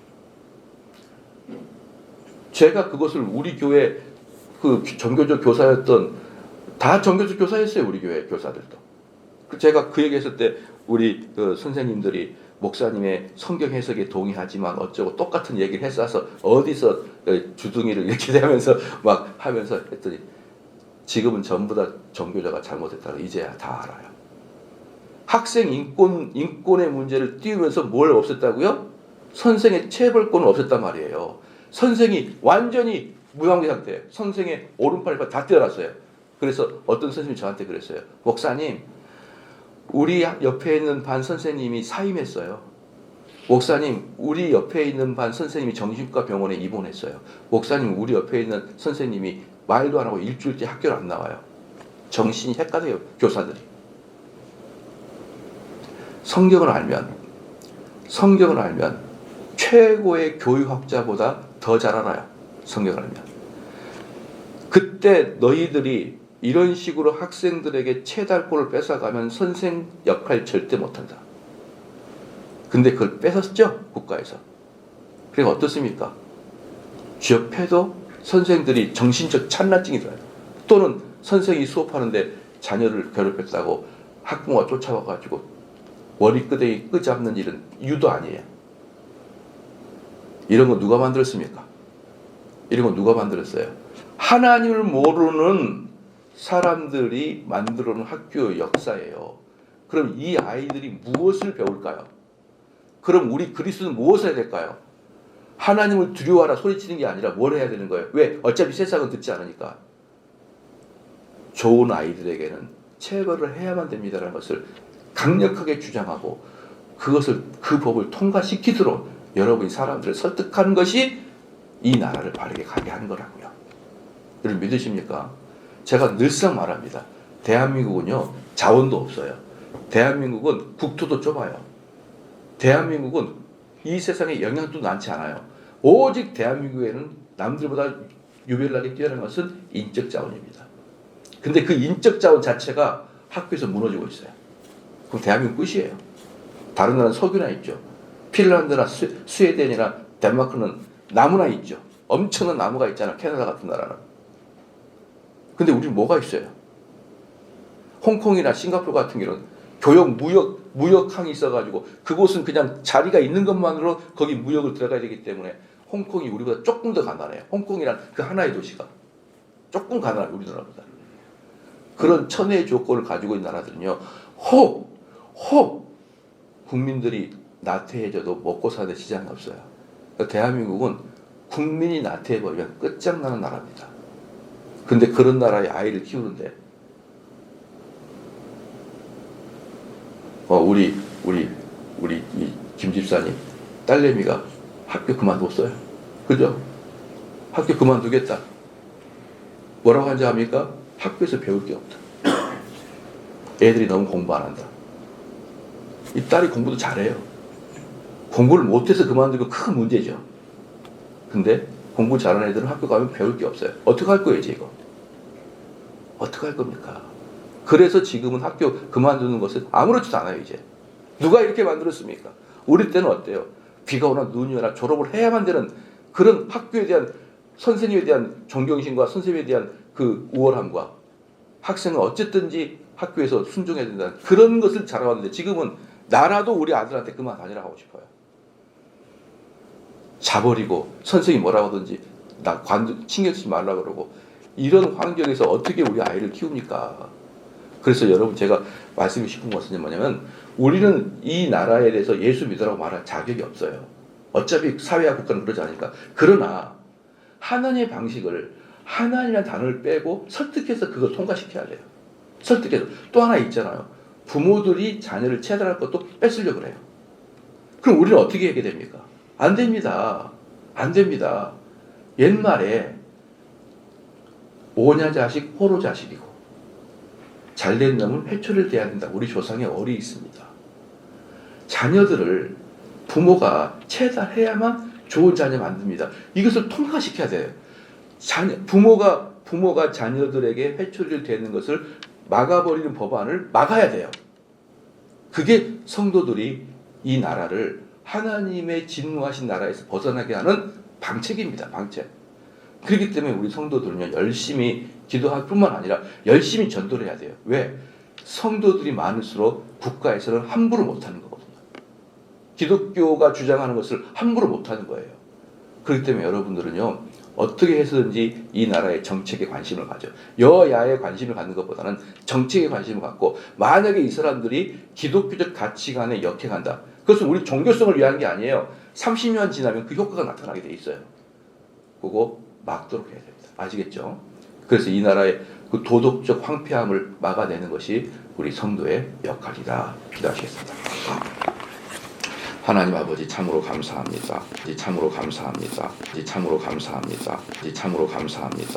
제가 그것을 우리 교회 그 전교조 교사였던 다 전교조 교사였어요. 우리 교회 교사들도. 제가 그 얘기했을 때 우리 그 선생님들이 목사님의 성경 해석에 동의하지만 어쩌고 똑같은 얘기를 했어서 어디서 주둥이를 이렇게 대면서 막 하면서 했더니 지금은 전부 다 전교조가 잘못했다고 이제야 다 알아요. 학생 인권의 문제를 띄우면서 뭘 없앴다고요? 선생의 체벌권을 없앴단 말이에요. 선생이 완전히 무방비 상태. 선생의 오른팔 다 떼어놨어요. 그래서 어떤 선생님이 저한테 그랬어요. 목사님, 우리 옆에 있는 반 선생님이 사임했어요. 목사님, 우리 옆에 있는 반 선생님이 정신과 병원에 입원했어요. 목사님, 우리 옆에 있는 선생님이 말도 안 하고 일주일째 학교를 안 나와요. 정신이 헷갈려요, 교사들이. 성경을 알면 최고의 교육학자보다 더 잘 알아요. 성경을 알면. 그때 너희들이 이런 식으로 학생들에게 채달권을 뺏어가면 선생 역할 절대 못한다. 근데 그걸 뺏었죠? 국가에서. 그러니까 어떻습니까? 옆에도 선생들이 정신적 찬란증이 들어요. 또는 선생이 수업하는데 자녀를 괴롭혔다고 학부모가 쫓아와가지고 머리끄댕이 끄잡는 일은 유도 아니에요. 이런 거 누가 만들었습니까? 이런 거 누가 만들었어요? 하나님을 모르는 사람들이 만들어 놓은 학교 역사예요. 그럼 이 아이들이 무엇을 배울까요? 그럼 우리 그리스도는 무엇을 해야 될까요? 하나님을 두려워하라 소리치는 게 아니라 뭘 해야 되는 거예요? 왜? 어차피 세상은 듣지 않으니까. 좋은 아이들에게는 체벌을 해야만 됩니다라는 것을 강력하게 주장하고 그것을 그 법을 통과시키도록 여러분이 사람들을 설득하는 것이 이 나라를 바르게 가게 하는 거라고요. 여러분 믿으십니까? 제가 늘상 말합니다. 대한민국은요 자원도 없어요. 대한민국은 국토도 좁아요. 대한민국은 이 세상에 영향도 많지 않아요. 오직 대한민국에는 남들보다 유별나게 뛰어난 것은 인적 자원입니다. 근데 그 인적 자원 자체가 학교에서 무너지고 있어요. 그럼 대한민국 끝이에요. 다른 나라는 석유나 있죠. 핀란드나 스웨덴이나 덴마크는 나무나 있죠. 엄청난 나무가 있잖아. 캐나다 같은 나라는. 근데 우리는 뭐가 있어요? 홍콩이나 싱가포르 같은 경우는 교역, 무역항이 있어가지고 그곳은 그냥 자리가 있는 것만으로 거기 무역을 들어가야 되기 때문에 홍콩이 우리보다 조금 더 가난해요. 홍콩이란 그 하나의 도시가 조금 가난해요. 우리나라보다. 그런 천혜의 조건을 가지고 있는 나라들은요. 국민들이 나태해져도 먹고 사는 시장이 없어요. 그러니까 대한민국은 국민이 나태해버리면 끝장나는 나라입니다. 근데 그런 나라의 아이를 키우는데 우리 이 김 집사님 딸내미가 학교 그만뒀어요. 그죠? 학교 그만두겠다. 뭐라고 한지 압니까? 학교에서 배울 게 없다. 애들이 너무 공부 안 한다. 이 딸이 공부도 잘해요. 공부를 못해서 그만두고 큰 문제죠. 근데 공부 잘하는 애들은 학교 가면 배울 게 없어요. 어떻게 할 거예요, 이제 이거? 어떻게 할 겁니까? 그래서 지금은 학교 그만두는 것은 아무렇지도 않아요, 이제. 누가 이렇게 만들었습니까? 우리 때는 어때요? 비가 오나 눈이 오나 졸업을 해야만 되는 그런 학교에 대한 선생님에 대한 존경심과 선생님에 대한 그 우월함과 학생은 어쨌든지 학교에서 순종해야 된다는 그런 것을 자라왔는데 지금은 나라도 우리 아들한테 그만 다니라고 하고 싶어요. 자버리고 선생님이 뭐라고 하든지 나 신경 쓰지 말라 그러고 이런 환경에서 어떻게 우리 아이를 키웁니까? 그래서 여러분 제가 말씀드리고 싶은 것은 뭐냐면 우리는 이 나라에 대해서 예수 믿으라고 말할 자격이 없어요. 어차피 사회와 국가는 그러지 않으니까. 그러나 하나님의 방식을 하나님이라는 단어를 빼고 설득해서 그걸 통과시켜야 돼요. 설득해서. 또 하나 있잖아요. 부모들이 자녀를 체달할 것도 뺏으려고 그래요. 그럼 우리는 어떻게 하게 됩니까? 안 됩니다. 안 됩니다. 옛말에 오냐 자식 호로 자식이고 잘된 놈은 회초리를 대야 된다. 우리 조상의 어리 있습니다. 자녀들을 부모가 체달해야만 좋은 자녀 만듭니다. 이것을 통과시켜야 돼요. 부모가 자녀들에게 회초리를 대는 것을 막아버리는 법안을 막아야 돼요. 그게 성도들이 이 나라를 하나님의 진노하신 나라에서 벗어나게 하는 방책입니다. 방책. 그렇기 때문에 우리 성도들은요, 열심히 기도할 뿐만 아니라 열심히 전도를 해야 돼요. 왜? 성도들이 많을수록 국가에서는 함부로 못하는 거거든요. 기독교가 주장하는 것을 함부로 못하는 거예요. 그렇기 때문에 여러분들은요, 어떻게 해서든지 이 나라의 정책에 관심을 가져. 여야에 관심을 갖는 것보다는 정책에 관심을 갖고, 만약에 이 사람들이 기독교적 가치관에 역행한다. 그것은 우리 종교성을 위한 게 아니에요. 30년 지나면 그 효과가 나타나게 돼 있어요. 그거 막도록 해야 됩니다. 아시겠죠? 그래서 이 나라의 그 도덕적 황폐함을 막아내는 것이 우리 성도의 역할이다. 기도하시겠습니다. 하나님 아버지 참으로 감사합니다. 참으로 감사합니다. 참으로 감사합니다. 참으로 감사합니다.